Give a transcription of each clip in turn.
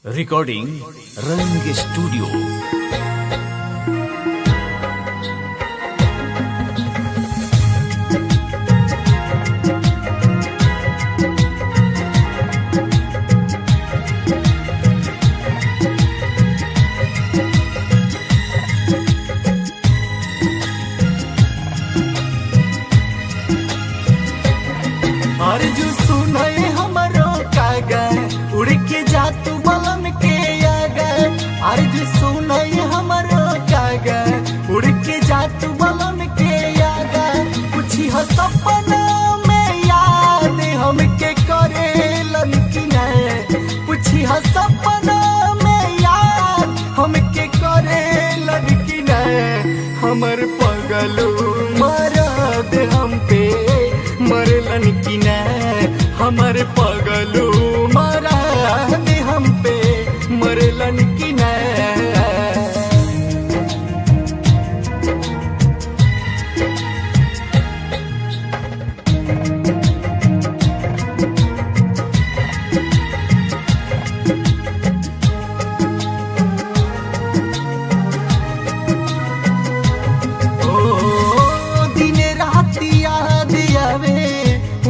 Recording रंग studio. अर्जु सुनई हमरो कागा उड़ के जा तू बलम के आगा। अर्जु सुनई हमरो कागा उड़ के जा तू बलम के आगा। पूछी हो सपना में याद हमके करेलन कि नहीं। पूछी हो सपना में याद हमके करेलन कि नहीं। हमर पगलू मरद हम पे मरलन कि नहीं। हमर पगलू मरद हम पे मरलन कि नहीं।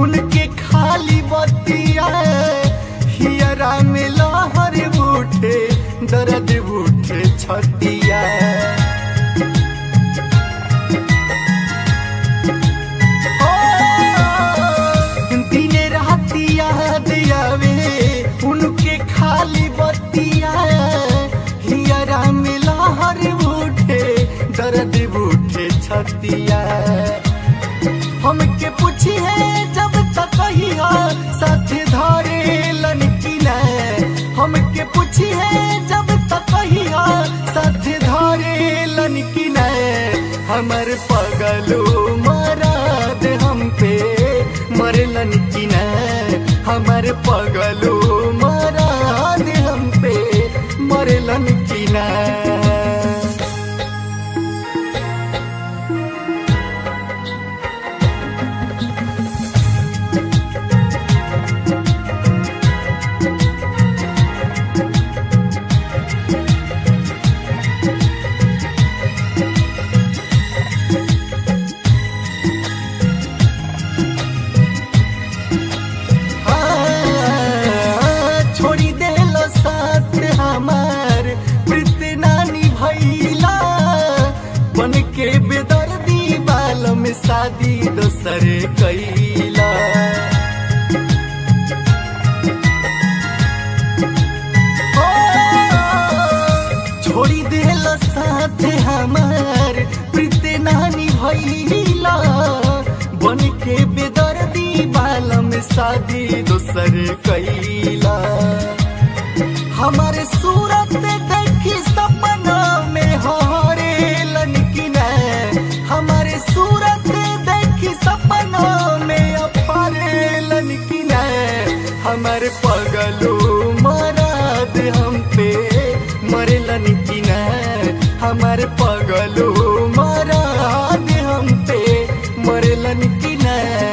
उनके खाली बतिया हियरा में लहर उठे दर्द उठे छतिया। दिन रात याद आवे उनके खाली बतिया हियरा में लहर उठे दर्द उठे छतिया। हमके पूछी है जब तक ही हो साथ धरे लन कि नहीं। हमके पूछी है जब तक ही हो साथ धरे लन कि नहीं। हमर पगलू मरद हम पे मरलन कि नहीं। हमर पगलू मरद हम पे मरलन कि नहीं। हमार प्रीत नानी भैला बन के बेदर्दी बाल में शादी दोसर कैला। छोड़ी देल साथ हमार प्रीत नानी भैला बन के बेदर्दी बाल में शादी दोसर कैला। हमारे सूरत देखी सपना में हरेलन कि नहीं। हमारे सूरत देखी सपना में अपरेलन कि नहीं। हमारे पगलू मरद हम पे मरलन कि नहीं। हमारे पगलू मरद हम पे मरलन कि नहीं।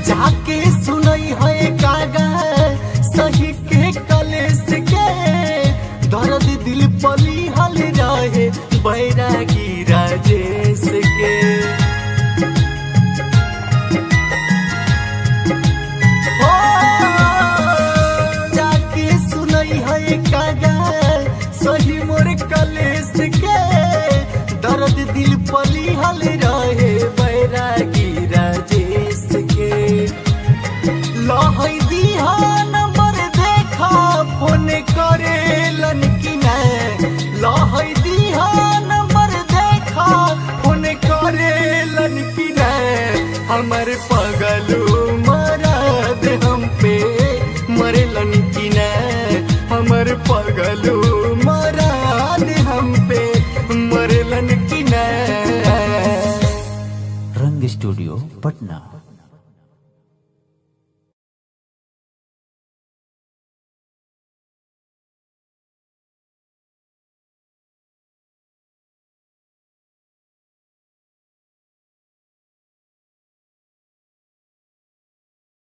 जाके सुनई है कागा सही के कलेस के दर्द दिल पली हल रहे बैरागी राजेश के। जाके सुनई है कागा सही मोर कलेस के दर्द दिल पली हल रहे बैरागी राजेश के। लहई दिहा नंबर देखा फोन करेलन कि नहीं। लहई दिहा